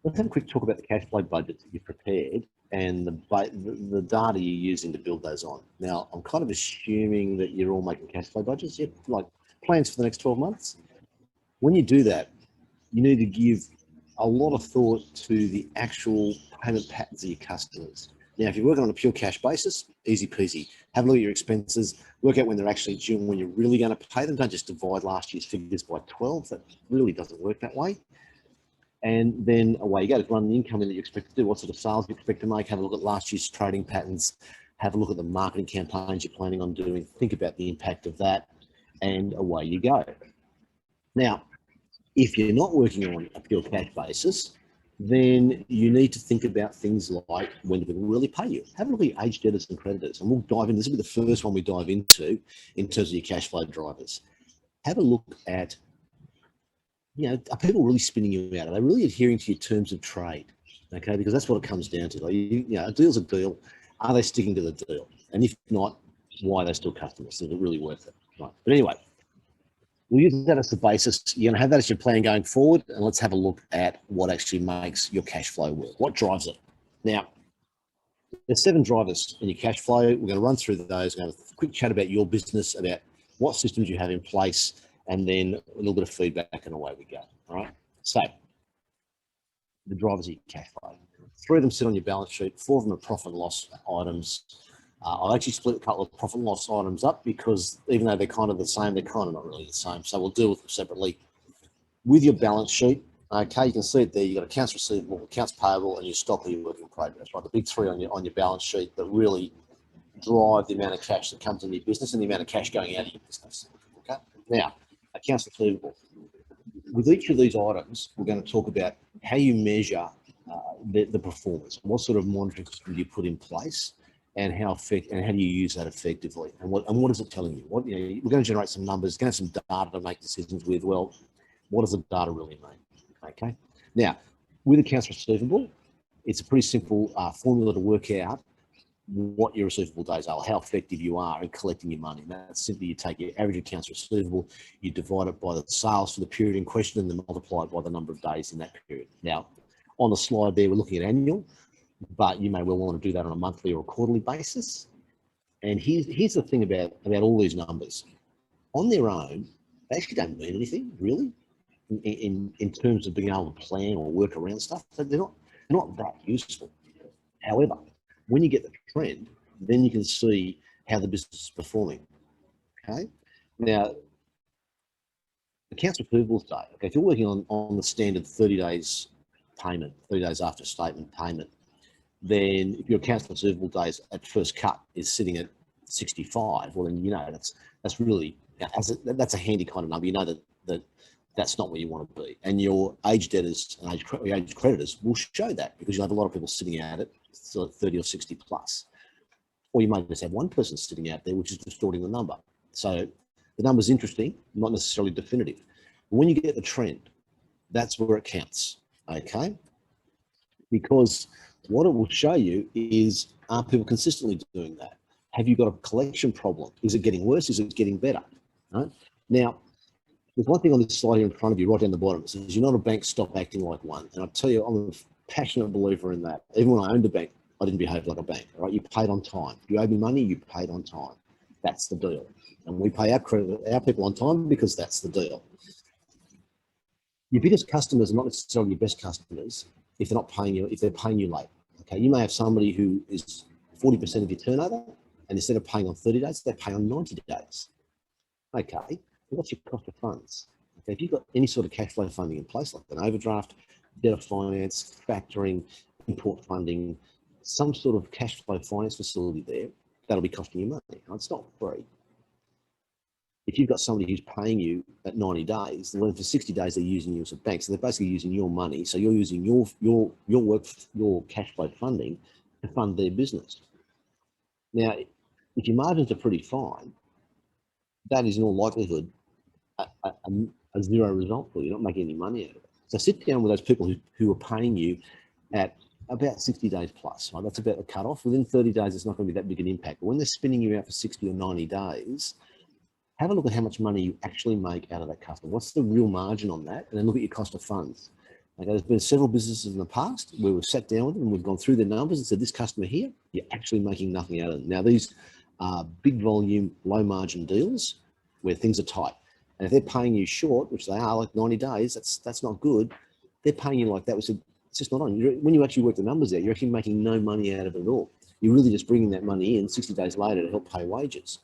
Let's have a quick talk about the cash flow budgets that you've prepared and the data you're using to build those on. Now, I'm kind of assuming that you're all making cash flow budgets, like plans for the next 12 months. When you do that, you need to give a lot of thought to the actual payment patterns of your customers. Now, if you're working on a pure cash basis, easy peasy. Have a look at your expenses, work out when they're actually due and when you're really going to pay them. Don't just divide last year's figures by 12. That really doesn't work that way. And then away you go to run the income that you expect to do. What sort of sales you expect to make? Have a look at last year's trading patterns. Have a look at the marketing campaigns you're planning on doing. Think about the impact of that, and away you go. Now, if you're not working on a pure cash basis, then you need to think about things like when do people really pay you. Have a look at your aged debtors and creditors, and we'll dive in. This will be the first one we dive into in terms of your cash flow drivers. Have a look at, are people really spinning you out? Are they really adhering to your terms of trade? Okay, because that's what it comes down to. Like, a deal's a deal. Are they sticking to the deal? And if not, why are they still customers? Is it really worth it? Right. But anyway, we'll use that as the basis. You're going to have that as your plan going forward, and let's have a look at what actually makes your cash flow work. What drives it? Now, there's 7 drivers in your cash flow. We're going to run through those. We're going to have a quick chat about your business, about what systems you have in place, and then a little bit of feedback, and away we go. All right. So, the drivers of your cash flow. 3 of them sit on your balance sheet. 4 of them are profit and loss items. I've actually split a couple of profit and loss items up because even though they're kind of the same, they're kind of not really the same. So we'll deal with them separately. With your balance sheet, okay, you can see it there. You've got accounts receivable, accounts payable, and your stock or your work in progress, right? The big 3 on your balance sheet that really drive the amount of cash that comes into your business and the amount of cash going out of your business. Okay. Now, accounts receivable. With each of these items, we're going to talk about how you measure the performance. What sort of monitoring system do you put in place? And how do you use that effectively? And what is it telling you? We're going to generate some numbers, going to have some data to make decisions with. Well, what does the data really mean? Okay. Now, with accounts receivable, it's a pretty simple formula to work out what your receivable days are, how effective you are in collecting your money. And that's simply you take your average accounts receivable, you divide it by the sales for the period in question, and then multiply it by the number of days in that period. Now, on the slide there, we're looking at annual, but you may well want to do that on a monthly or a quarterly basis. And here's the thing about all these numbers. On their own, they actually don't mean anything, really, in terms of being able to plan or work around stuff. So they're not that useful. However, when you get the trend, then you can see how the business is performing. Okay. Now, accounts receivables day. Okay, if you're working on the standard 30 days payment, 30 days after statement payment, then if your accounts receivable days at first cut is sitting at 65, well then that's really that's a handy kind of number. You know that's not where you want to be, and your aged debtors and aged creditors will show that because you have a lot of people sitting at it, so 30 or 60 plus, or you might just have one person sitting out there which is distorting the number. So the number's interesting, not necessarily definitive. But when you get the trend, that's where it counts. Okay, because what it will show you is, are people consistently doing that? Have you got a collection problem? Is it getting worse? Is it getting better? Right? Now, there's one thing on this slide here in front of you, right down the bottom. It says, you're not a bank, stop acting like one. And I tell you, I'm a passionate believer in that. Even when I owned a bank, I didn't behave like a bank. Right? You paid on time. You owed me money, you paid on time. That's the deal. And we pay our people on time because that's the deal. Your biggest customers are not necessarily your best customers if they're not paying you, if they're paying you late. Okay, you may have somebody who is 40% of your turnover, and instead of paying on 30 days, they pay on 90 days. Okay, what's your cost of funds? Okay, if you've got any sort of cash flow funding in place, like an overdraft, debtor finance, factoring, import funding, some sort of cash flow finance facility there, that'll be costing you money. It's not free. If you've got somebody who's paying you at 90 days, then for 60 days they're using you as a bank. So they're basically using your money. So you're using your cash flow funding to fund their business. Now, if your margins are pretty fine, that is in all likelihood a zero result for you. You're not making any money out of it. So sit down with those people who are paying you at about 60 days plus. Right? That's about the cutoff. Within 30 days, it's not going to be that big an impact. But when they're spinning you out for 60 or 90 days, have a look at how much money you actually make out of that customer. What's the real margin on that? And then look at your cost of funds. Okay, there's been several businesses in the past where we've sat down with them and we've gone through their numbers and said, this customer here, you're actually making nothing out of them. Now, these are big volume, low margin deals where things are tight. And if they're paying you short, which they are, like 90 days, that's not good. They're paying you like that. We said, it's just not on. When you actually work the numbers out, you're actually making no money out of it at all. You're really just bringing that money in 60 days later to help pay wages.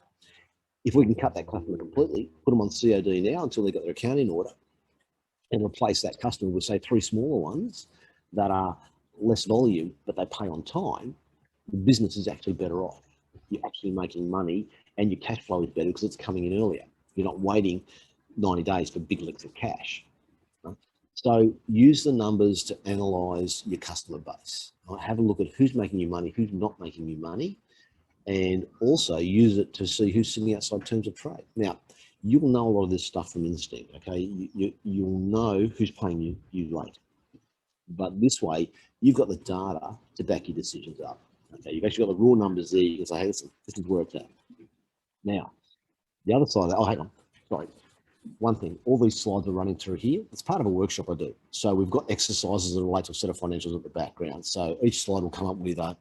If we can cut that customer completely, put them on COD now until they've got their account in order, and replace that customer with, say, 3 smaller ones that are less volume, but they pay on time, the business is actually better off. You're actually making money and your cash flow is better because it's coming in earlier. You're not waiting 90 days for big licks of cash. Right? So use the numbers to analyze your customer base. Right? Have a look at who's making you money, who's not making you money, and also use it to see who's sitting outside terms of trade. Now, you'll know a lot of this stuff from instinct, okay? You'll know who's paying you late. But this way, you've got the data to back your decisions up. Okay, you've actually got the raw numbers there. You can say, hey, listen, this is where it's at. Now, the other side of that, oh, hang on, sorry. One thing, all these slides are running through here. It's part of a workshop I do. So we've got exercises that relate to a set of financials at the background. So each slide will come up with have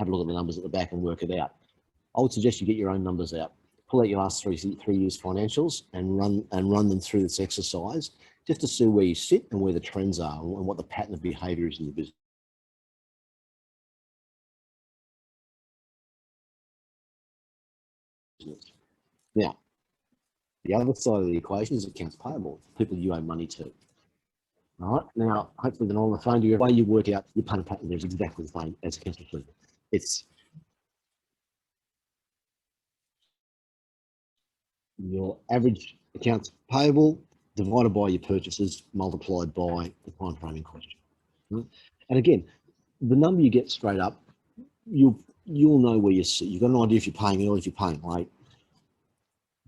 a look at the numbers at the back and work it out. I would suggest you get your own numbers out. Pull out your last three years financials and run them through this exercise just to see where you sit and where the trends are and what the pattern of behavior is in your business. Now, the other side of the equation is accounts payable, people you owe money to. All right. Now, hopefully, then on the phone, the way you work out your payment pattern there is exactly the same as accounts receivable. It's your average accounts payable divided by your purchases multiplied by the time frame in question. Right? And again, the number you get straight up, you'll know where you sit. You've got an idea if you're paying early, if you're paying late.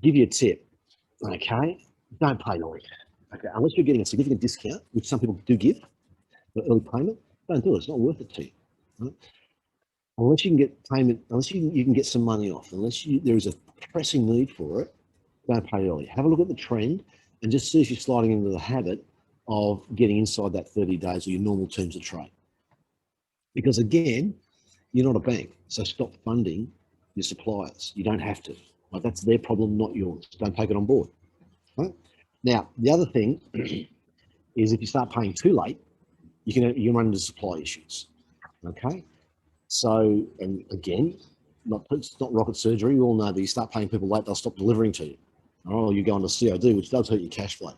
Give you a tip, okay? Don't pay late. Okay, unless you're getting a significant discount, which some people do give for early payment, don't do it. It's not worth it to you. Right? Unless you can get payment, unless you can get some money off, there is a pressing need for it, don't pay early. Have a look at the trend and just see if you're sliding into the habit of getting inside that 30 days or your normal terms of trade. Because again, you're not a bank, so stop funding your suppliers. You don't have to. Right? That's their problem, not yours. Don't take it on board. Right? Now, the other thing is if you start paying too late, you can run into supply issues. Okay, so and again, it's not rocket surgery. We all know that you start paying people late, they'll stop delivering to you. Or you go into COD, which does hurt your cash flow.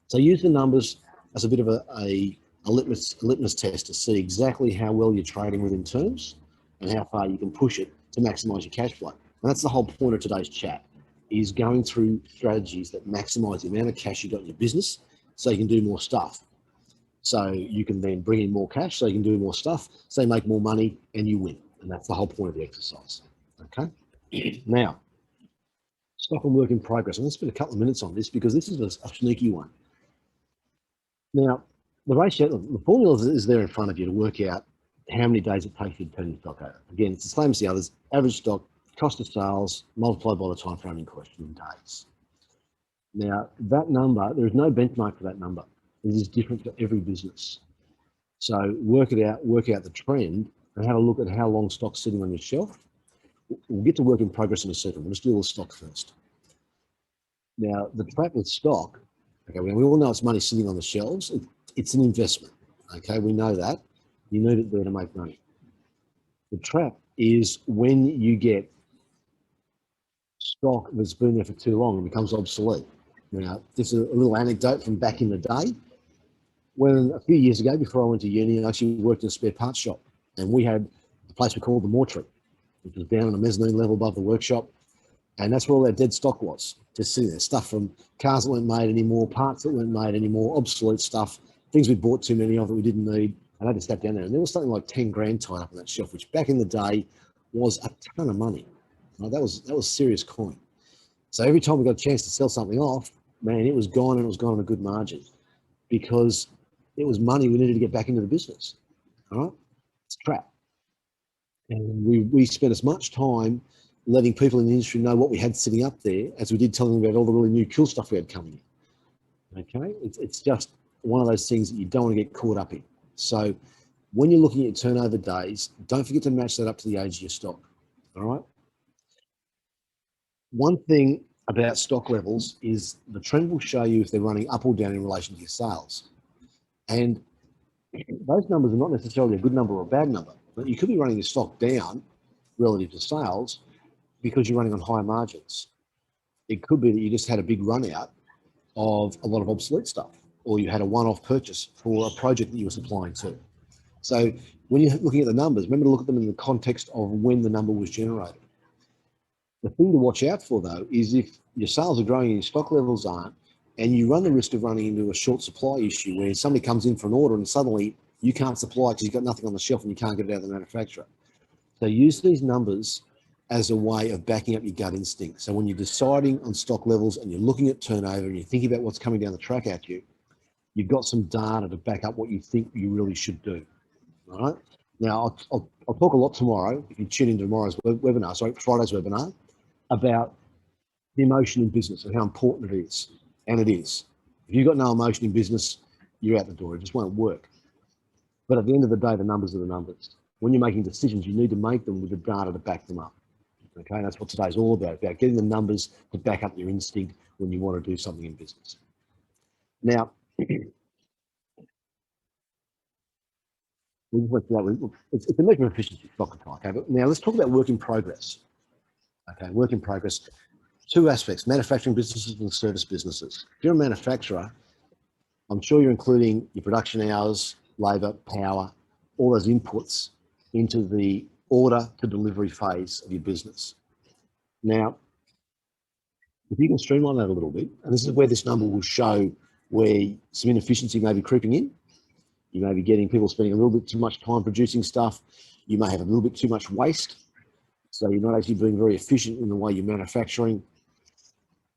So use the numbers as a bit of a litmus test to see exactly how well you're trading within terms and how far you can push it to maximize your cash flow. And that's the whole point of today's chat, is going through strategies that maximize the amount of cash you got in your business so you can do more stuff. So you can then bring in more cash so you can do more stuff, so you make more money and you win. And that's the whole point of the exercise. Okay. Now, stock and work in progress. I'm going to spend a couple of minutes on this because this is a sneaky one. Now, the ratio, the formula is there in front of you to work out how many days it takes you to turn your stock over. Again, it's the same as the others. Average stock, cost of sales, multiplied by the time frame in question in days. Now, that number, there is no benchmark for that number. It is different for every business. So work it out, work out the trend, and have a look at how long stock's sitting on your shelf. We'll get to work in progress in a second. We'll just deal with stock first. Now, the trap with stock, okay, we all know it's money sitting on the shelves. It's an investment, okay? We know that. You need it there to make money. The trap is when you get stock that's been there for too long and becomes obsolete. Now, this is a little anecdote from back in the day. When a few years ago, before I went to uni, I actually worked in a spare parts shop, and we had a place we called the mortuary, which was down on a mezzanine level above the workshop, and that's where all our dead stock was, just sitting there. Stuff from cars that weren't made anymore, parts that weren't made anymore, obsolete stuff, things we bought too many of that we didn't need. And I just sat down there, and there was something like 10 grand tied up on that shelf, which back in the day was a ton of money. Right? That was serious coin. So every time we got a chance to sell something off, man, it was gone, and it was gone on a good margin because it was money we needed to get back into the business. All right, it's a trap. And we spent as much time letting people in the industry know what we had sitting up there as we did telling them about all the really new cool stuff we had coming in. Okay, it's just one of those things that you don't want to get caught up in. So when you're looking at turnover days, don't forget to match that up to the age of your stock. All right. One thing about stock levels is the trend will show you if they're running up or down in relation to your sales. And those numbers are not necessarily a good number or a bad number, but you could be running your stock down relative to sales because you're running on higher margins. It could be that you just had a big run out of a lot of obsolete stuff, or you had a one-off purchase for a project that you were supplying to. So when you're looking at the numbers, remember to look at them in the context of when the number was generated. The thing to watch out for, though, is if your sales are growing and your stock levels aren't, and you run the risk of running into a short supply issue where somebody comes in for an order and suddenly you can't supply because you've got nothing on the shelf and you can't get it out of the manufacturer. So use these numbers as a way of backing up your gut instinct. So when you're deciding on stock levels and you're looking at turnover and you're thinking about what's coming down the track at you, you've got some data to back up what you think you really should do. All right. Now, I'll talk a lot tomorrow, if you tune into tomorrow's webinar, sorry, Friday's webinar, about the emotion in business and how important it is. And it is. If you've got no emotion in business, you're out the door. It just won't work. But at the end of the day, the numbers are the numbers. When you're making decisions, you need to make them with the data to back them up. Okay, that's what today's all about getting the numbers to back up your instinct when you want to do something in business. Now, it's a measurement of efficiency, stock control. Okay, but now let's talk about work in progress. Okay, work in progress. Two aspects: manufacturing businesses and service businesses. If you're a manufacturer, I'm sure you're including your production hours, labour, power, all those inputs into the order to delivery phase of your business. Now, if you can streamline that a little bit, and this is where this number will show where some inefficiency may be creeping in. You may be getting people spending a little bit too much time producing stuff. You may have a little bit too much waste. So you're not actually being very efficient in the way you're manufacturing.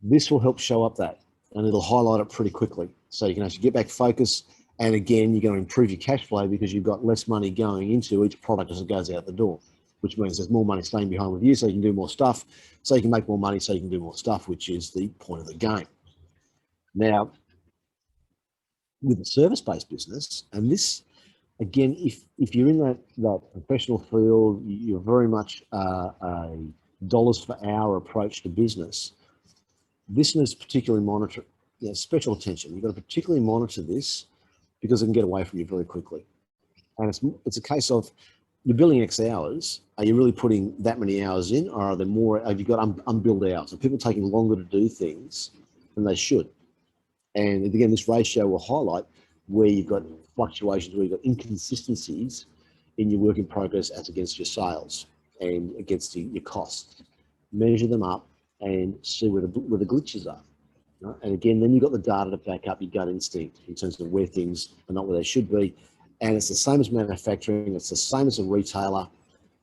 This will help show up that, and it'll highlight it pretty quickly. So you can actually get back focus. And again, you're going to improve your cash flow because you've got less money going into each product as it goes out the door, which means there's more money staying behind with you so you can do more stuff, so you can make more money so you can do more stuff, which is the point of the game. Now, with a service-based business, and this, again, if you're in that professional field, you're very much a dollars per hour approach to business, this needs particularly monitor, special attention. You've got to particularly monitor this because it can get away from you very quickly. And it's a case of, you're billing X hours. Are you really putting that many hours in, or are there more? Have you got unbilled hours? Are people taking longer to do things than they should? And again, this ratio will highlight where you've got fluctuations, where you've got inconsistencies in your work in progress as against your sales and against your costs. Measure them up and see where the glitches are. Right? And again, then you've got the data to back up your gut instinct in terms of where things are not where they should be. And it's the same as manufacturing. It's the same as a retailer.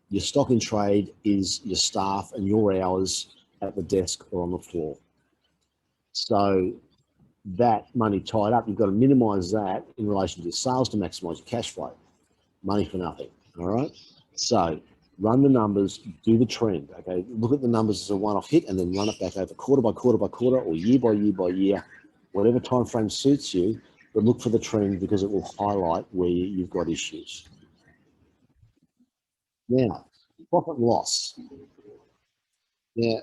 Your stock in trade is your staff and your hours at the desk or on the floor. So that money tied up, you've got to minimize that in relation to your sales to maximize your cash flow. Money for nothing. All right. So run the numbers, do the trend. Okay. Look at the numbers as a one-off hit and then run it back over quarter by quarter by quarter or year by year by year, whatever time frame suits you. But look for the trend because it will highlight where you've got issues. Now, profit and loss. Now,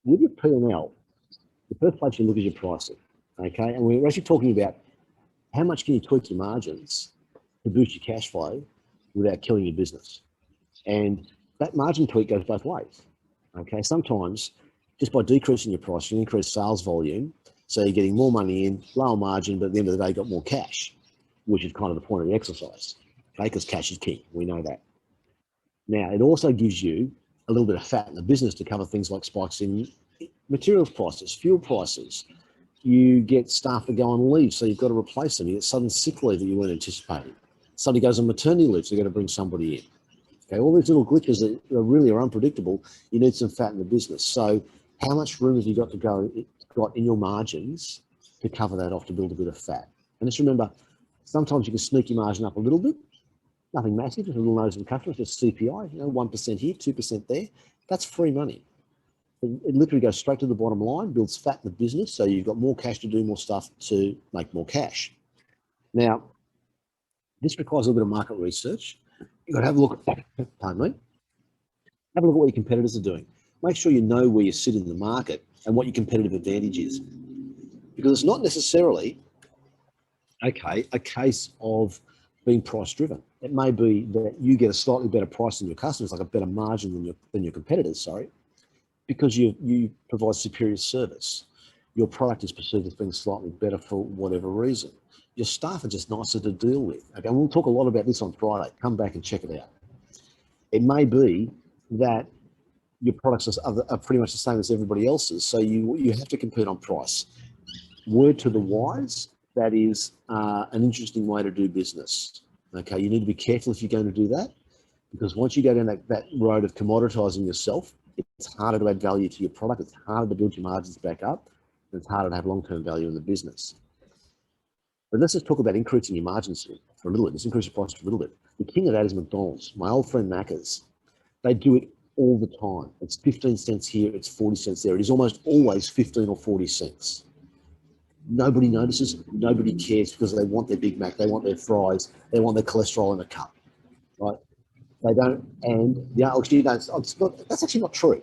with your P&L, the first place you look is your pricing. Okay, and we're actually talking about how much can you tweak your margins to boost your cash flow without killing your business. And that margin tweak goes both ways. Okay, sometimes just by decreasing your price, you increase sales volume. So you're getting more money in, lower margin, but at the end of the day, you got more cash, which is kind of the point of the exercise. Okay, because cash is king. We know that. Now, it also gives you a little bit of fat in the business to cover things like spikes in materials prices, fuel prices. You get staff that go on leave, so you've got to replace them. You get sudden sick leave that you weren't anticipating. Somebody goes on maternity leave, so you've got to bring somebody in. Okay, all these little glitches that really are unpredictable, you need some fat in the business. So how much room have you got in your margins to cover that off to build a bit of fat? And just remember, sometimes you can sneak your margin up a little bit, nothing massive, just a little nose of the customer, just CPI, 1% here, 2% there. That's free money. It literally goes straight to the bottom line, builds fat in the business, so you've got more cash to do more stuff to make more cash. Now, this requires a little bit of market research. You've got to have a look at, pardon me, have a look at what your competitors are doing. Make sure you know where you sit in the market and what your competitive advantage is. Because it's not necessarily, okay, a case of being price driven. It may be that you get a slightly better price than your customers, like a better margin than your competitors, sorry, because you provide superior service. Your product is perceived as being slightly better for whatever reason. Your staff are just nicer to deal with. Okay, and we'll talk a lot about this on Friday. Come back and check it out. It may be that your products are pretty much the same as everybody else's, so you have to compete on price. Word to the wise, that is an interesting way to do business. Okay, you need to be careful if you're going to do that, because once you go down that road of commoditizing yourself, it's harder to add value to your product, it's harder to build your margins back up, and it's harder to have long-term value in the business. But let's just talk about increasing your margins for a little bit. Let's increase your price for a little bit. The king of that is McDonald's. My old friend Macca's. They do it all the time. It's 15 cents here, it's 40 cents there. It is almost always 15 or 40 cents. Nobody notices, nobody cares, because they want their Big Mac, they want their fries, they want their cholesterol in a cup, right? They don't, and that's actually not true.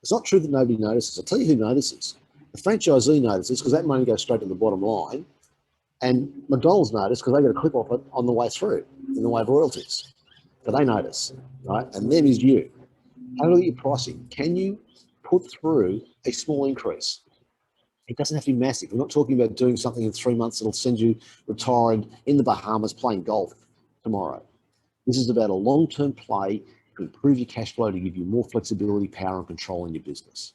It's not true that nobody notices. I'll tell you who notices. The franchisee notices, because that money goes straight to the bottom line, and McDonald's notice because they get a clip off it on the way through in the way of royalties. So they notice, right? And then is you. Have a look at your pricing. Can you put through a small increase? It doesn't have to be massive. We're not talking about doing something in 3 months that'll send you retired in the Bahamas playing golf tomorrow. This is about a long-term play to improve your cash flow, to give you more flexibility, power, and control in your business.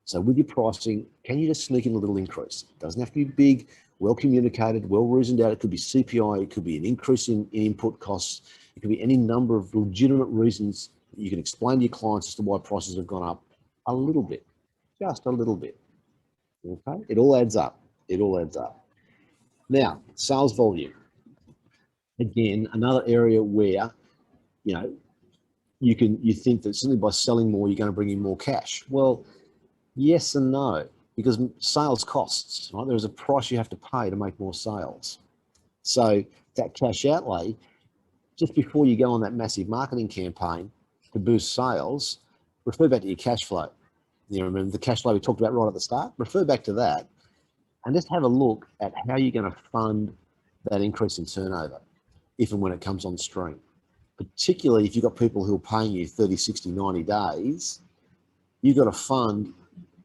So with your pricing, can you just sneak in a little increase? It doesn't have to be big, well communicated, well reasoned out. It could be CPI, it could be an increase in input costs, it could be any number of legitimate reasons that you can explain to your clients as to why prices have gone up a little bit, just a little bit. Okay, it all adds up. It all adds up. Now, sales volume. Again, another area where, you know, you think that simply by selling more, you're going to bring in more cash. Well, yes and no, because sales costs, right? There's a price you have to pay to make more sales. So that cash outlay, just before you go on that massive marketing campaign to boost sales, refer back to your cash flow. You remember the cash flow we talked about right at the start? Refer back to that and just have a look at how you're going to fund that increase in turnover, if and when it comes on stream. Particularly if you've got people who are paying you 30, 60, 90 days, you've got to fund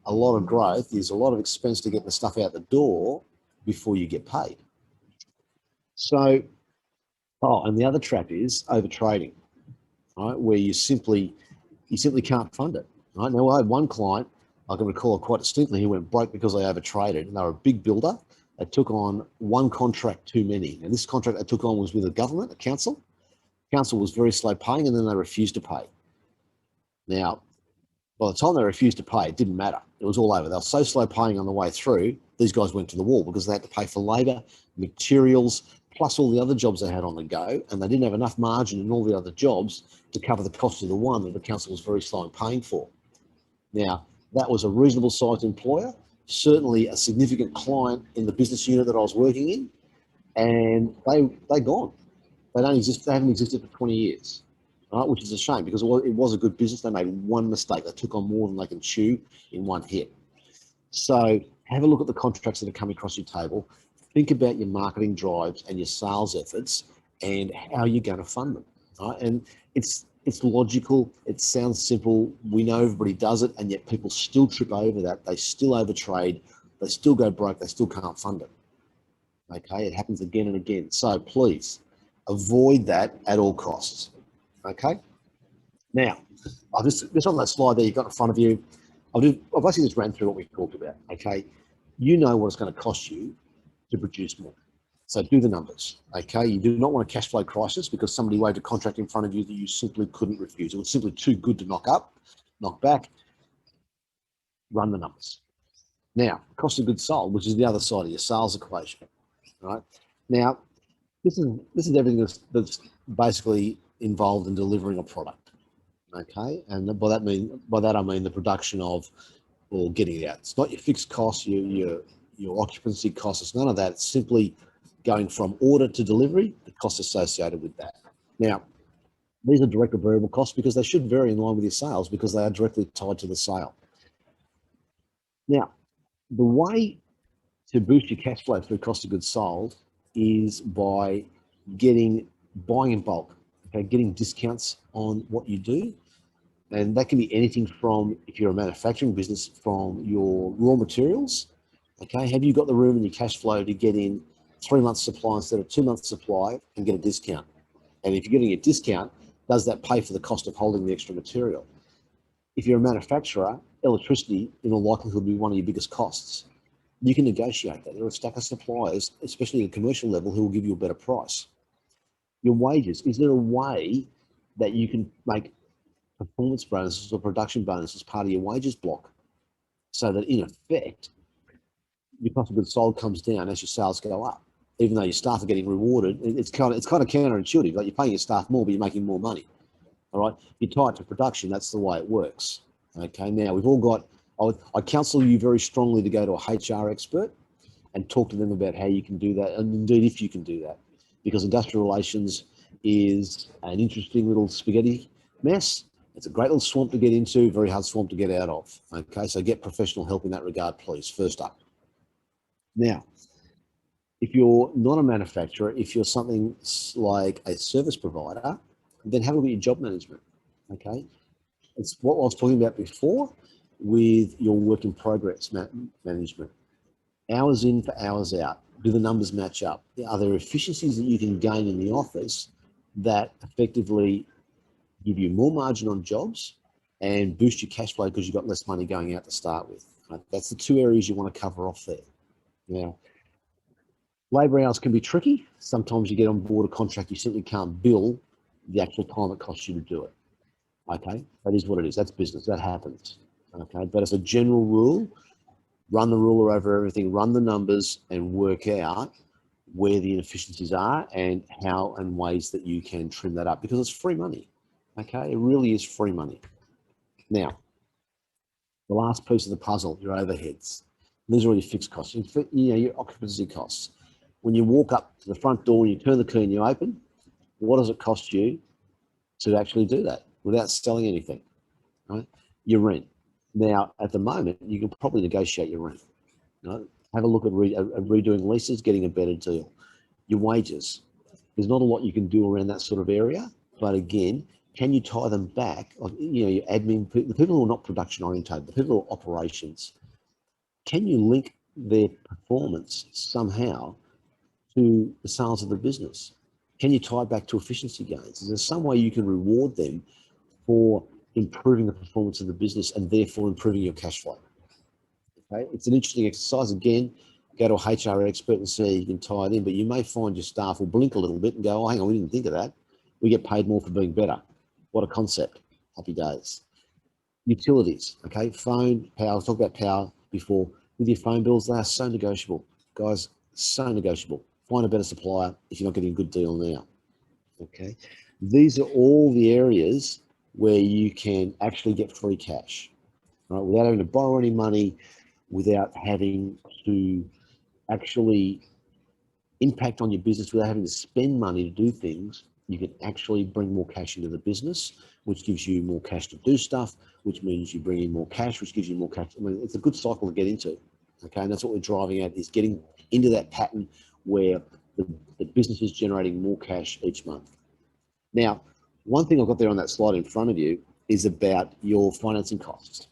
a lot of growth. There's a lot of expense to get the stuff out the door before you get paid. So, and the other trap is overtrading, right? Where you simply can't fund it, right? Now, I had one client, I can recall quite distinctly, who went broke because they overtraded, and they were a big builder. They took on one contract too many. And this contract they took on was with a government, a council. The council was very slow paying, and then they refused to pay. Now, by the time they refused to pay, it didn't matter. It was all over. They were so slow paying on the way through, these guys went to the wall because they had to pay for labour, materials, plus all the other jobs they had on the go, and they didn't have enough margin in all the other jobs to cover the cost of the one that the council was very slow in paying for. Now, that was a reasonable sized employer, certainly a significant client in the business unit that I was working in, and they're gone. They don't exist. They haven't existed for 20 years, right? Which is a shame, because it was a good business. They made one mistake. They took on more than they can chew in one hit. So have a look at the contracts that are coming across your table. Think about your marketing drives and your sales efforts and how you're going to fund them, right? And it's logical. It sounds simple. We know everybody does it, and yet people still trip over that. They still overtrade. They still go broke. They still can't fund it. Okay, it happens again and again. So please avoid that at all costs. Okay. Now, just on that slide there you've got in front of you, I've basically just ran through what we've talked about. Okay, you know what it's going to cost you to produce more. So do the numbers. Okay, you do not want a cash flow crisis because somebody waved a contract in front of you that you simply couldn't refuse. It was simply too good to knock back. Run the numbers. Now, cost of goods sold, which is the other side of your sales equation. Right now, this is everything that's basically involved in delivering a product. Okay, and by that I mean the production of or getting it out. It's not your fixed costs, your occupancy costs. It's none of that. It's simply going from order to delivery, the costs associated with that. Now, these are direct or variable costs because they should vary in line with your sales because they are directly tied to the sale. Now, the way to boost your cash flow through cost of goods sold is by buying in bulk, okay, getting discounts on what you do. And that can be anything from, if you're a manufacturing business, from your raw materials. Okay, have you got the room in your cash flow to get in 3 months supply instead of 2 months supply and get a discount? And if you're getting a discount, does that pay for the cost of holding the extra material? If you're a manufacturer, electricity in all likelihood will be one of your biggest costs. You can negotiate that. There are a stack of suppliers, especially at a commercial level, who will give you a better price. Your wages, is there a way that you can make performance bonuses or production bonuses part of your wages block so that in effect your cost of goods sold comes down as your sales go up, even though your staff are getting rewarded? It's kind of counterintuitive. Like, you're paying your staff more, but you're making more money. All right, you tie it to production. That's the way it works. Okay, now we've all got. I counsel you very strongly to go to a HR expert and talk to them about how you can do that, and indeed if you can do that, because industrial relations is an interesting little spaghetti mess. It's a great little swamp to get into, very hard swamp to get out of. Okay, so get professional help in that regard, please, first up. Now, if you're not a manufacturer, if you're something like a service provider, then have a look at your job management. Okay, it's what I was talking about before with your work in progress management. Hours in for hours out. Do the numbers match up? Are there efficiencies that you can gain in the office that effectively give you more margin on jobs and boost your cash flow because you've got less money going out to start with? Right? That's the two areas you want to cover off there. Now, labour hours can be tricky. Sometimes you get on board a contract, you simply can't bill the actual time it costs you to do it. Okay, that is what it is. That's business. That happens. Okay, but as a general rule, run the ruler over everything, run the numbers and work out where the inefficiencies are and how and ways that you can trim that up, because it's free money. Okay, it really is free money. Now, the last piece of the puzzle, your overheads. These are all your fixed costs. Your occupancy costs. When you walk up to the front door and you turn the key and you open, what does it cost you to actually do that without selling anything? Right? Your rent. Now, at the moment, you can probably negotiate your rent. Right? Have a look at redoing leases, getting a better deal. Your wages. There's not a lot you can do around that sort of area, but again, can you tie them back? Your admin, the people who are not production oriented, the people who are operations, can you link their performance somehow to the sales of the business? Can you tie it back to efficiency gains? Is there some way you can reward them for improving the performance of the business and therefore improving your cash flow? Okay, it's an interesting exercise. Again, go to a HR expert and see how you can tie it in, but you may find your staff will blink a little bit and go, oh, hang on, we didn't think of that. We get paid more for being better. What a concept. Happy days. Utilities, okay, phone, power. I've talked about power before. With your phone bills, they are so negotiable. Guys, so negotiable. Find a better supplier if you're not getting a good deal now. Okay, these are all the areas where you can actually get free cash, right? Without having to borrow any money, without having to actually impact on your business, without having to spend money to do things. You can actually bring more cash into the business, which gives you more cash to do stuff, which means you bring in more cash, which gives you more cash. I mean, it's a good cycle to get into. Okay, and that's what we're driving at, is getting into that pattern where the business is generating more cash each month. Now, one thing I've got there on that slide in front of you is about your financing costs.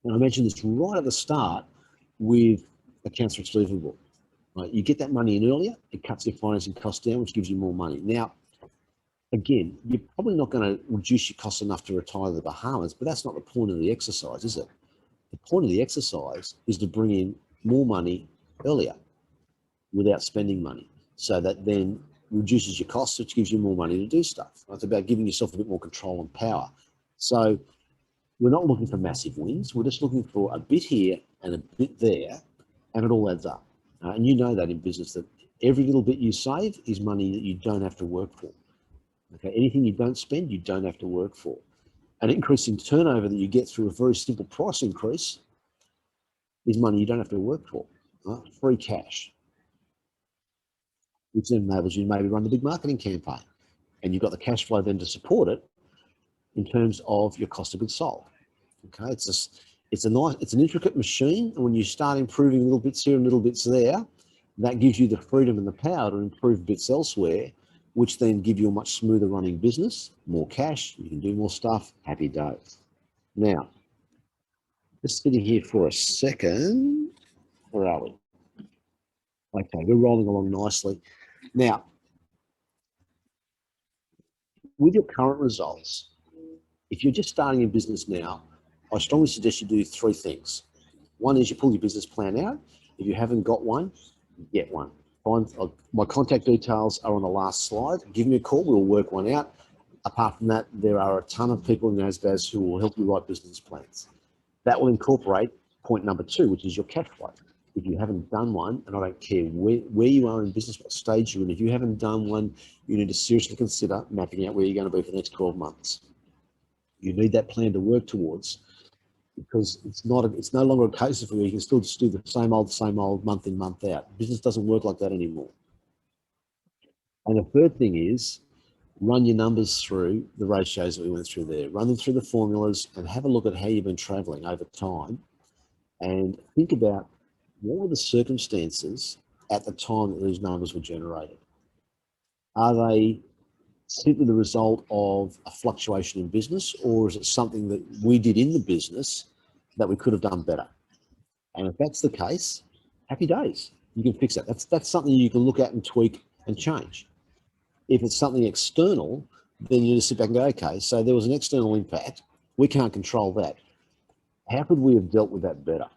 And I mentioned this right at the start with accounts receivable. Right? You get that money in earlier, it cuts your financing costs down, which gives you more money. Now, again, you're probably not going to reduce your costs enough to retire to the Bahamas, but that's not the point of the exercise, is it? The point of the exercise is to bring in more money earlier without spending money, so that then reduces your costs, which gives you more money to do stuff. It's about giving yourself a bit more control and power. So we're not looking for massive wins. We're just looking for a bit here and a bit there, and it all adds up. And you know that in business, that every little bit you save is money that you don't have to work for. Okay, anything you don't spend, you don't have to work for. An increase in turnover that you get through a very simple price increase is money you don't have to work for, right? Free cash, which then enables you to maybe run the big marketing campaign, and you've got the cash flow then to support it in terms of your cost of goods sold. Okay, it's an intricate machine, and when you start improving little bits here and little bits there, that gives you the freedom and the power to improve bits elsewhere, which then give you a much smoother running business, more cash, you can do more stuff, happy days. Now, just sitting here for a second, where are we? Okay, we're rolling along nicely. Now, with your current results, if you're just starting a business now, I strongly suggest you do three things. One is you pull your business plan out. If you haven't got one, get one. My contact details are on the last slide. Give me a call, we'll work one out. Apart from that, there are a ton of people in the ASBAS who will help you write business plans. That will incorporate point number 2, which is your cash flow. If you haven't done one, and I don't care where you are in business, what stage you're in, if you haven't done one, you need to seriously consider mapping out where you're going to be for the next 12 months. You need that plan to work towards, because it's no longer a case of where you can still just do the same old month in, month out. Business doesn't work like that anymore. And the third thing is, run your numbers through the ratios that we went through there. Run them through the formulas and have a look at how you've been traveling over time, and think about what were the circumstances at the time that these numbers were generated. Are they simply the result of a fluctuation in business, or is it something that we did in the business that we could have done better? And if that's the case, happy days. You can fix that. That's something you can look at and tweak and change. If it's something external, then you just sit back and go, okay, so there was an external impact. We can't control that. How could we have dealt with that better?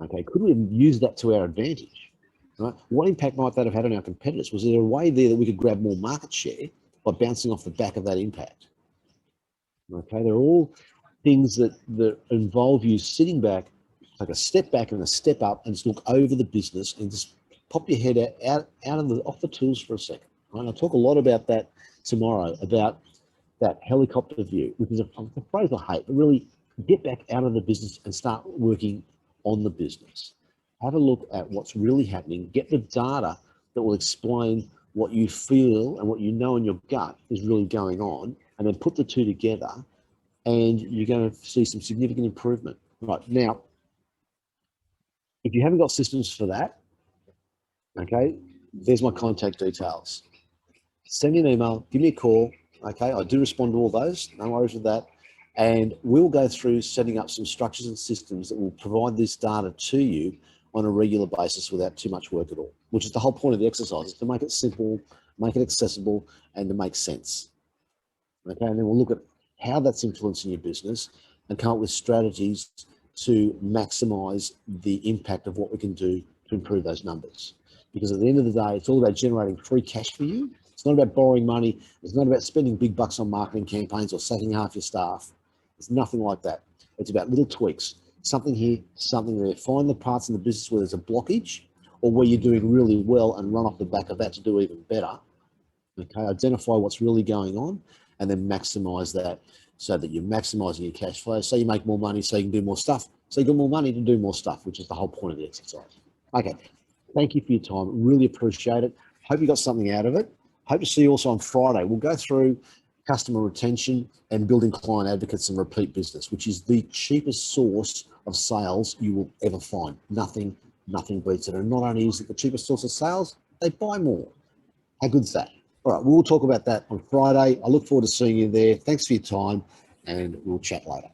Okay, could we have used that to our advantage? Right? What impact might that have had on our competitors? Was there a way there that we could grab more market share by bouncing off the back of that impact? Okay, they're all things that involve you sitting back, take a step back and a step up, and just look over the business and just pop your head off the tools for a second. Right? I'll talk a lot about that tomorrow, about that helicopter view, which is a phrase I hate, but really get back out of the business and start working on the business. Have a look at what's really happening, get the data that will explain what you feel and what you know in your gut is really going on, and then put the two together, and you're going to see some significant improvement. Right, now, if you haven't got systems for that, okay, there's my contact details. Send me an email, give me a call, okay? I do respond to all those, no worries with that. And we'll go through setting up some structures and systems that will provide this data to you on a regular basis without too much work at all, which is the whole point of the exercise, is to make it simple, make it accessible, and to make sense. Okay, and then we'll look at how that's influencing your business and come up with strategies to maximize the impact of what we can do to improve those numbers. Because at the end of the day, it's all about generating free cash for you. It's not about borrowing money. It's not about spending big bucks on marketing campaigns or sacking half your staff. It's nothing like that. It's about little tweaks, something here, something there. Find the parts in the business where there's a blockage, or where you're doing really well, and run off the back of that to do even better. Okay, identify what's really going on, and then maximize that, so that you're maximizing your cash flow, so you make more money, so you can do more stuff, so you got more money to do more stuff, which is the whole point of the exercise. Okay, thank you for your time. Really appreciate it. Hope you got something out of it. Hope to see you also on Friday. We'll go through customer retention and building client advocates and repeat business, which is the cheapest source of sales you will ever find. Nothing beats it. And not only is it the cheapest source of sales, they buy more. How good's that? All right, we'll talk about that on Friday. I look forward to seeing you there. Thanks for your time, and we'll chat later.